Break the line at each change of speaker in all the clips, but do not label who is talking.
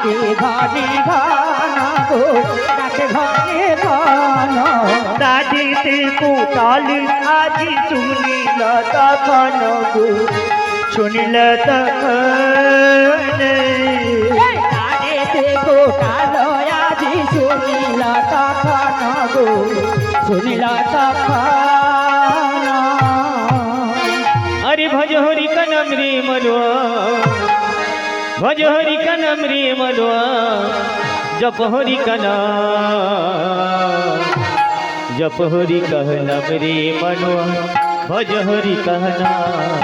ডাকে ঘনে ঘন গো ডাকে ঘনে ঘন
দাদিতে কোটাল আজি শুনিল তখন গো শুনিল তখন
ডাকেতে গোটাল আজি শুনিল তখন গো শুনিল তখন
अरे भज हरि का नाम रे मलुआ भज हरि का नाम रे मलुआ जप हरि का नाम जप हरि कह नाम रे मलुआ भज हरि कह नाम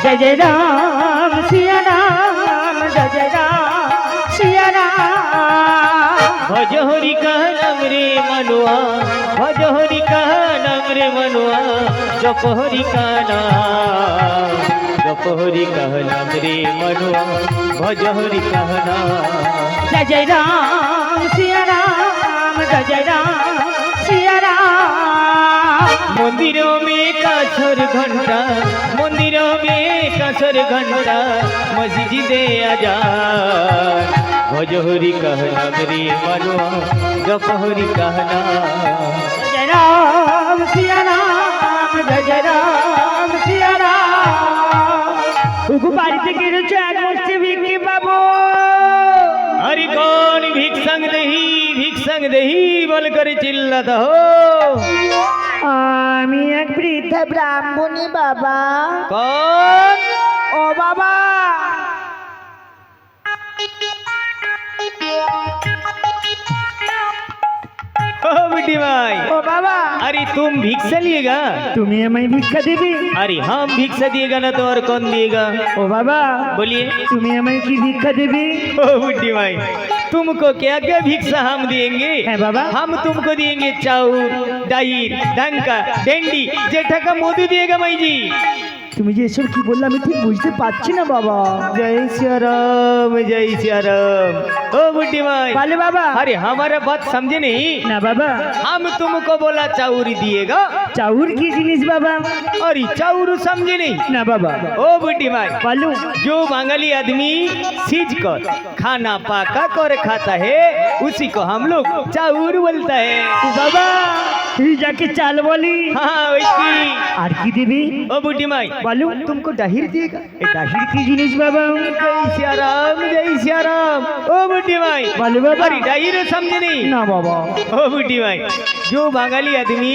जय जय राम सिया राम जय जय राम सिया राम
भज हरि कह नाम रे मलुआ भज हरि कह नाम रे मलुआ जप हरि का नाम जप हरि कह नाम रे मलुआ भज हरि कह नाम
जय जय राम सिया राम जय जय राम सिया राम
मंदिरों में काछर घंटा मंदिरों में काछर घंटा मस्जिदे आजान भज हरि कह नाम रे मलुआ जप हरि कह नाम
जय राम सिया राम जय जय राम सिया राम उगु बाड़ीते गिरছে এক মুষ্টি ভিক্ষি পাবো
हरि कौन भिक संग दही बोल कर चिल्लाता हो
আমি এক বৃদ্ধা ব্রাহ্মণী বাবা
कौन
ও বাবা
ओ बेटी भाई
ও বাবা
अरे तुम भिक्षा लिएगा
তুমি আমায় ভিক্ষা দিবে
अरे हम भिक्षा दिएगा ना तो और कौन दिएगा
ও বাবা
बोलिए
তুমি আমায় কি ভিক্ষা দিবে
ओ बुड्ढी भाई तुमको क्या क्या भिक्षा हम देंगे
है बाबा
हम तुमको देंगे चाउर दाइर डंका डेंडी जेठा का मोदी दिएगा माई जी
তুমি যে এসব কি বললে আমি ঠিক বুঝতে পারছি না বাবা
जय सिया राम ओ बुड्ढी भाई
বলে বাবা
अरे हमारा बात समझे नहीं
না বাবা
हम तुमको बोला चाउर दिएगा
চাউর কি জিনিস বাবা
अरे चाउर समझे नहीं
না বাবা
ओ बुड्ढी भाई
বলো
जो बंगाली आदमी सीज कर खाना पाका कर खाता है उसी को हम लोग चाउर बोलता है
ও बाबा তুই যাকে চাল বলি
हाँ वैसी
আর কি দিবি
ओ बुड्ढी माई
বলো
तुमको डाहिर देगा
এই দাহির কি জিনিস বাবা
जय सिया राम ओ बुड्ढी माई
বলো বাবা
अरे डाहिर समझे नहीं
না बाबा
ओ बुड्ढी भाई जो बंगाली आदमी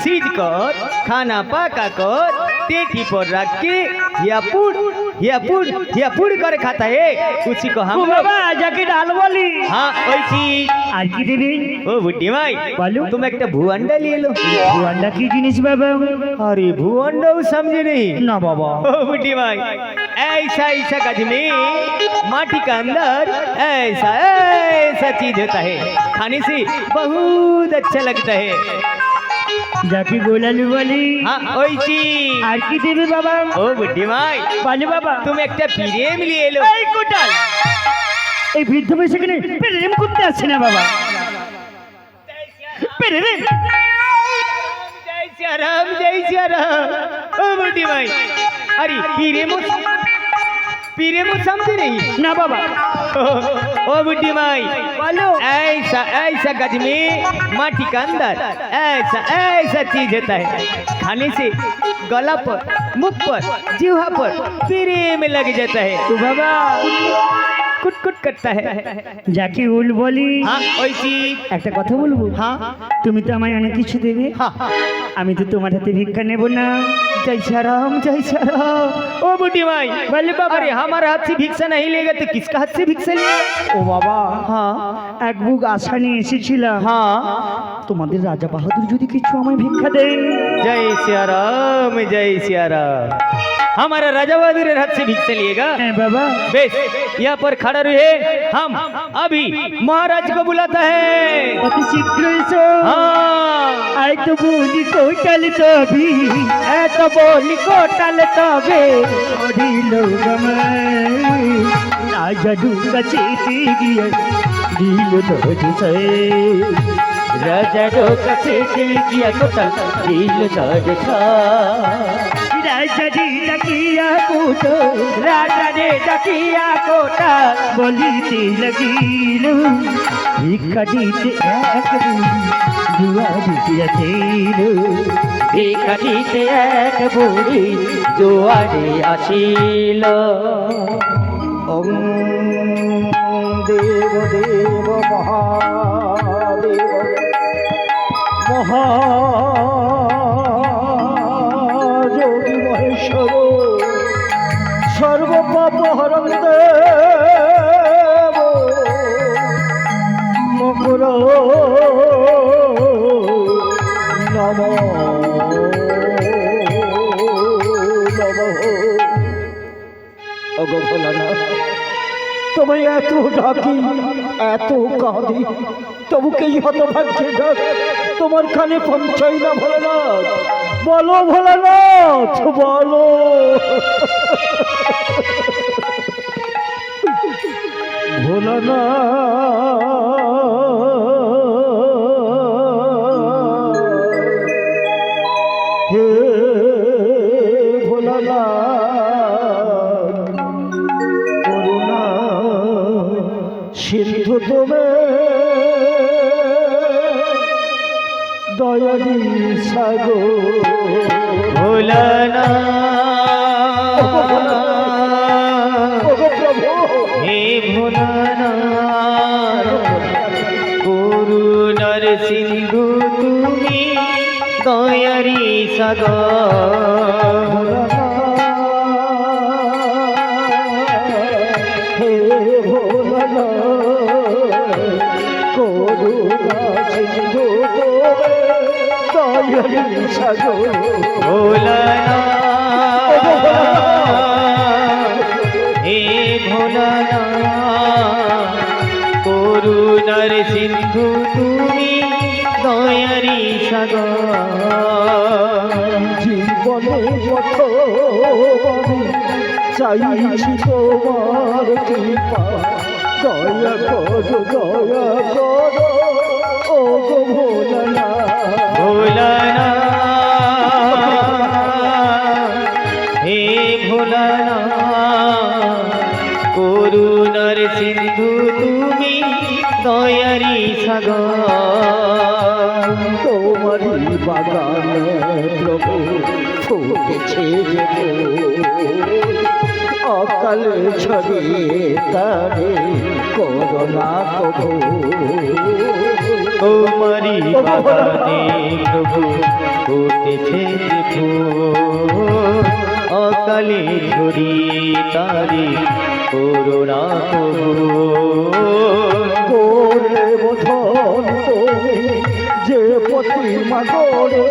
सीज कर खाना पाका कर टेटी पर रख के हियापुड़ कर खाता है उसी को
ও
हम लोग
বাবা যাকে ডাল বলি
हाँ वैसी
আর কি দিবি
ओ बुड्ढी भाई
বলো
तुम एक भुअंडा ले लो
ভুয়ান্ডা কি জিনিস বাবা
अरे भुअंडा समझे नहीं
না বাবা
ओ बुड्ढी भाई ऐसा ऐसा गज में माटी का अंदर ऐसा ऐसा चीज होता है खाने से बहुत अच्छा लगता है
যাকে গোলালু বলি
हाँ वैसी
আর কি দিবি বাবা
ओ बुड्ढी भाई
বলো বাবা
तुम एक प्रेम लिए लो
এই কোটাল এই বৃদ্ধ বয়সে কেন প্রেম করতে আসছে না বাবা প্রেম
जय सिया राम ओ बुड्ढी भाई अरे प्रेम समझे नहीं
না বাবা
ओ बुड्ढी माई
বলো
ऐसा ऐसा गज में माटी का अंदर ऐसा ऐसा चीज होता है खाने से गला पर मुख पर जीवा पर प्रेम लग जाता है
তো বাবা
कुट कुट करता है
যাকে উল বলি
हाँ वैसी
একটা কথা বলবো
हाँ
তুমি তো আমায় অনেক কিছু দেবে
हाँ
আমি তো তোমার হাতে ভিক্ষা নেব না
जय सिया राम ओ बुड्ढी माई
বলে বাবা
अरे हमारा हाथ से भिक्षा नहीं लेगा तो किसका हाथ से भिक्षा लेगा
ও বাবা
हाँ
এক বুক আশা নিয়ে এসেছিলাম
हाँ
তোমাদের রাজা বাহাদুর যদি কিছু আমায় ভিক্ষা দেন
जय सिया राम हमारा राजा बहादुर हाथ से भिक्षा लिएगा
হ্যাঁ বাবা
बेश यहाँ पर खड़ा रहे हम अभी महाराज को बुलाता है
অতি শীঘ্র এসো
हाँ
আই তো বলি কোটাল তবে এত বলি কোটাল তবে ওডিল গমাই রাজা ঢুকা চেতে গিয়ে দিল তো জুসে রাজারও কাছে গিয়া কোটাল দিল সাজা রাজারে ডাকিয়া কোটা রাজারে ডাকিয়া কোটা বলিতে লাগিল ভিক্ষা দিতে এক বুড়ি দুয়ারে আসিল ভিক্ষা দিতে এক বুড়ি দুয়ারে আসিল
ওম দেব দেব মহাদেব মহাযোগী মহেশ্বর সর্বপাপ হরং দেব মকর নম ওগো ভোলানাথ তোমায় এত ডাকি এত কাঁদি তবু কেই হতভাগ্যে ডাক তোমার কানে পৌঁছাই না ভোলানাথ বলো ভোলানাথ বলো ভোলানাথ হে ভোলানাথ করুণা সিন্ধু তুমি দয়ালি সাগর
ভোলানাথ
ওগো প্রভু
হে ভোলানাথ করুণার সিন্ধু তুমি দয়ারি সাগর
হে ভোলানাথ করুণা সিন্ধু দয়ালি সাগর
ভোলানাথ হে ভোলানাথ করুণার সিন্ধু তুমি দয়ারি সাগর
জীবনে পথ চাইছি তোমার কৃপা দয়া করো ও গো ভোলানাথ
ভোলানাথ হে ভোলানাথ করুণার সিন্ধু তুমি দয়ারি সাগর
তোমারই বাগানে প্রভু ফুটেছে যে অকালে ছড়িয়ে তারে করোনা কভু
তোমারি বাগানে প্রভু ফুটেছে যে ফুল অকালে ঝরিয়ে তারি করুণা
করে বোধন তুমি যে প্রতিমা করে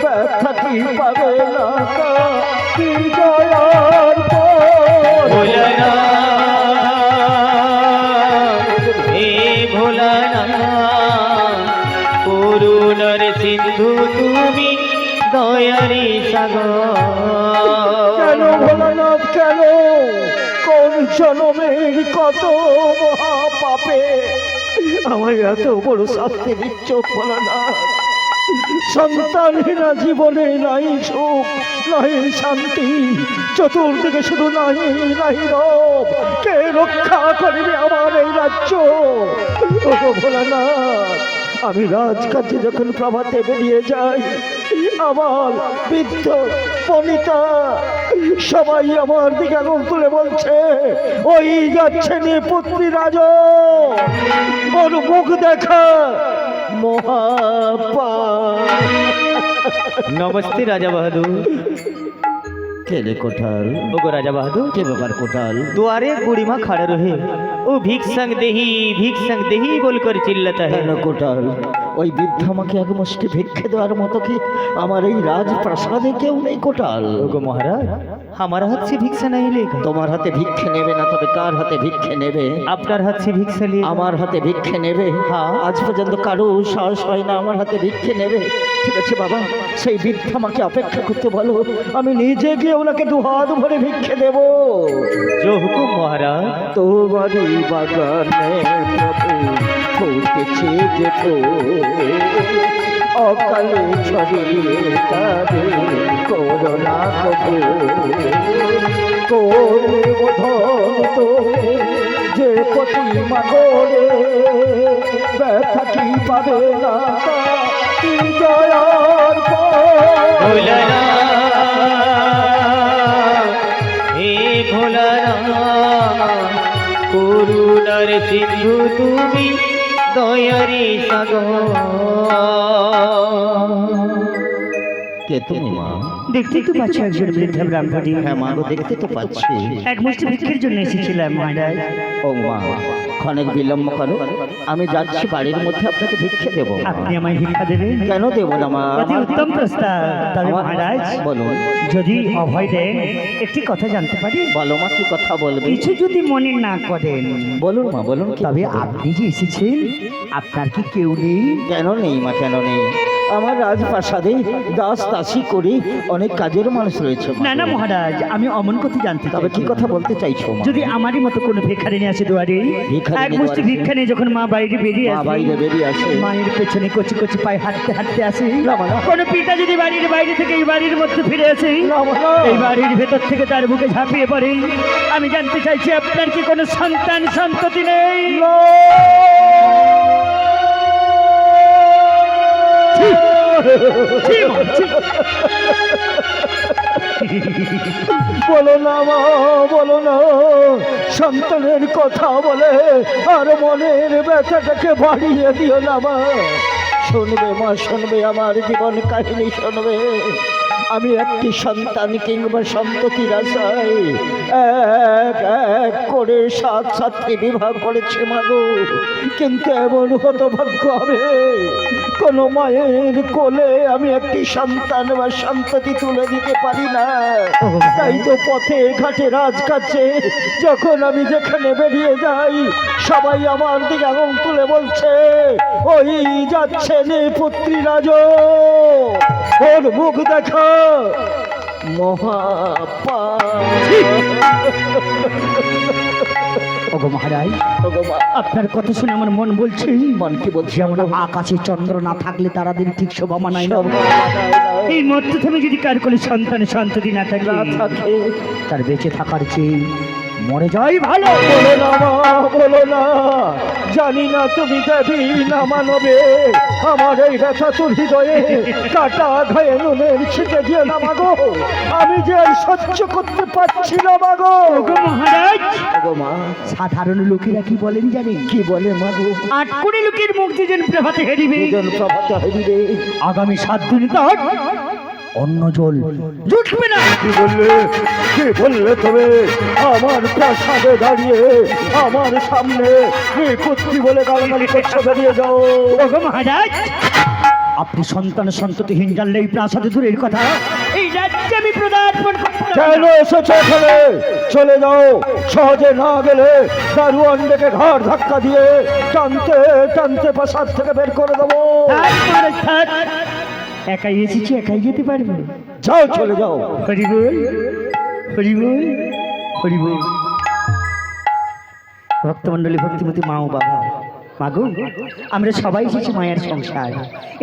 ব্যথা কি পাবে না কি দয়ার
ভোলানাথ হে ভোলানাথ করুণার সিন্ধু তুমি দয়ারি সাগর
কেন ভোলানাথ কেন কোন জনমের কত মহাপাপে আমায় এত বড় শাস্তি দিচ্ছ ভোলানাথ সন্তানহীনা জীবনে নাই সুখ নাই শান্তি চতুর্দিকে শুধু নাই নাই রব কে রক্ষা করবে আমার এই রাজ্য ও ভোলানাথ আমি রাজকার্যে যখন প্রভাতে বেরিয়ে যাই আমার বৃদ্ধ বনিতা সবাই আমার দিকে আঙুল তুলে বলছে ওই যাচ্ছে পুত্রী রাজ ওর মুখ দেখা মহাপা
নমস্তে রাজা বাহাদুর
কেলে কোঠাল
ओगो राजा बहादुर
के ব্যাপার কোঠাল
द्वारे बूढ़ी माँ खड़ा रहे ओ भीख संग देही बोलकर चिल्लाता है
কেন কোঠাল
ওই বৃদ্ধ আমাকে এক মুষ্টি ভিক্ষে দেওয়ার মতো কি আমার এই রাজপ্রাসাদে কেউ নেই কোটাল?
ওগো মহারাজ, আমার হাত সে ভিক্ষা নাই লেখা।
তোমার হাতে ভিক্ষে নেবে না তবে কার হাতে ভিক্ষে নেবে?
আপনার হাত সে ভিক্ষা নিয়ে
আমার হাতে ভিক্ষে নেবে?
হ্যাঁ।
আজ পর্যন্ত কারো সাহস হয় না আমার হাতে ভিক্ষে নেবে। ঠিক আছে বাবা, সেই বৃদ্ধ আমাকে অপেক্ষা করতে বলো, আমি নিজে গিয়ে ওনাকে দুহাত ভরে ভিক্ষে দেব।
जो हुकुम महाराज।
তোমারই বাগানে প্রভু ফুটেছে যে অকালে ছড়িয়ে তারে করোনা কবু করবে বোধন তো যে প্রতিমা গড়ে ব্যথা কি পাবে না তা কি জয়ার
ভোলারা, হে ভোলারা, করুণার সিন্ধু তুমি, দয়ারি সাগর।
কে তুমি মা?
দেখতেই তো পাচ্ছ একজন বৃদ্ধা ব্রাহ্মণী।
হ্যাঁ মা গো, দেখতে তো পাচ্ছি।
এক মুষ্টি ভিক্ষের জন্য এসেছিলাম মহারাজ।
ও মা, ক্ষণিক বিলম্ব করো, আমি যাচ্ছি বাড়ির মধ্যে আপনাকে ভিক্ষে দেবো।
আপনি আমায় ভিক্ষা দেবেন?
কেন দেবো না মা?
অতি উত্তম প্রস্তাব। তবে মহারাজ,
বলুন।
যদি অভয় দেন একটি কথা জানতে পারি?
বলো মা, কি কথা বলবে?
কিছু যদি মনে না করেন
বলুন মা, বলুন।
তবে আপনি যে এসেছেন, আপনার কি কেউ নেই?
কেন নেই মা, কেন নেই? আমার রাজপ্রাসাদে দাস দাসী করি অনেক কাজের মানুষ রয়েছে মা।
না না মহারাজ, আমি অমন কথা জানতে
তবে কি
চাই।
কথা বলতে চাইছো মা?
যদি আমারই মতো কোনো ভিখারিনী আসে দুয়ারে,
ভিখারিনী
এক মুষ্টি
দুয়ারে?
ভিক্ষা নিয়ে যখন মা বাইরে বেরিয়ে
মা
আসে,
বাইরে বেরিয়ে আসে,
মায়ের পেছনে কচি কচি পায়ে হাঁটতে হাঁটতে আসে,
না মা, না।
কোনো পিতা যদি বাড়ির বাইরে থেকে এই বাড়ির মধ্যে ফিরে আসে,
না মা, না।
এই বাড়ির ভেতর থেকে তার বুকে ঝাঁপিয়ে পড়ে, আমি জানতে চাইছি আপনার কি কোনো সন্তান সন্ততি নেই? ছি, মা, ছি।
বলো না মা, বলো না। সন্তানের কথা বলে আর মনের ব্যথাটাকে বাড়িয়ে দিও না মা। শুনবে মা, শুনবে, আমার জীবন কাহিনী শুনবে। আমি একটি সন্তান কিংবা সন্ততির আশায় এক এক করে 7 7টি বিবাহ করেছি মাগো, কিন্তু এমন হতভাগ্য হবে কোনো মায়ের কোলে আমি একটি সন্তান বা সন্ততি তুলে দিতে পারি না। তাই তো পথে ঘাটে রাজকাছে যখন আমি যেখানে বেরিয়ে যাই, সবাই আমার দিকে আঙুল তুলে বলছে, ওই যাচ্ছে নে পুত্রী রাজ, ওর মুখ দেখা
ওগো মহারাজ, আপনার কথা শুনে আমার মন বলছে,
মন কি বলছে?
যেমন আকাশে চন্দ্র না থাকলে তারাদের ঠিক শোভা মানায় না, এই মধ্যে তুমি যদি কার কোলে সন্তান সন্ততি না থাকে, তার বেঁচে থাকার চেয়ে মরে যাই ভালো।
বলো না মা, বলো না। জানি না তুমি দেবী না মানবে, আমার এই ব্যথা তোর হৃদয়ে কাটা ঘায়ে নুনের ছিটে দিয়ে না মাগো, আমি যে আর সহ্য করতে পারছি না মাগো।
ওগো মহারাজ,
ওগো মা,
সাধারণ লোকেরা কি বলেন জানেন?
কি বলে মাগো?
8 কোটি লোকের মুখ যেদিন প্রভাতে হেরিবে,
দুজন প্রভাতে হইবে,
আগামী 7 দিন তার অন্য জল জুটবে না।
কি বললে, কি বললে তুমি? আমার প্রাসাদে দাঁড়িয়ে আমার সামনে কি কুত্তি বলে গালাগালি করছো? বেরিয়ে যাও।
ওগো মহারাজ, আপনি সন্তান সন্ততিহীন জানলে এই প্রাসাদে দূরের কথা, এই রাজ্যে আমি পদার্পণ করতে পারি
কেন
না।
এসেছো এখানে? চলে যাও, সহজে না গেলে দারোয়ান ডেকে ঘাড় ধাক্কা দিয়ে টানতে টানতে প্রাসাদ থেকে বের করে দেবো।
থাক মহারাজ, থাক। একাই এসেছি, একাই যেতে পারবো।
যাও, চলে যাও।
হরিবল, হরিবল, হরিবল। ভক্তমণ্ডলী, ভক্তিমতী মা ও বাবা, মাগো, আমরা সবাই এসেছি মায়ের সংসার।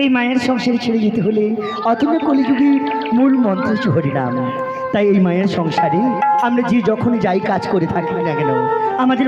এই মায়ের সংসারে ছেড়ে যেতে হলে অতটা কলিযুগের মূল মন্ত্র হচ্ছে হরিনাম। তাই এই মায়ের সংসারে আমরা যে যখনই যাই কাজ করে থাকি না কেন, আমাদের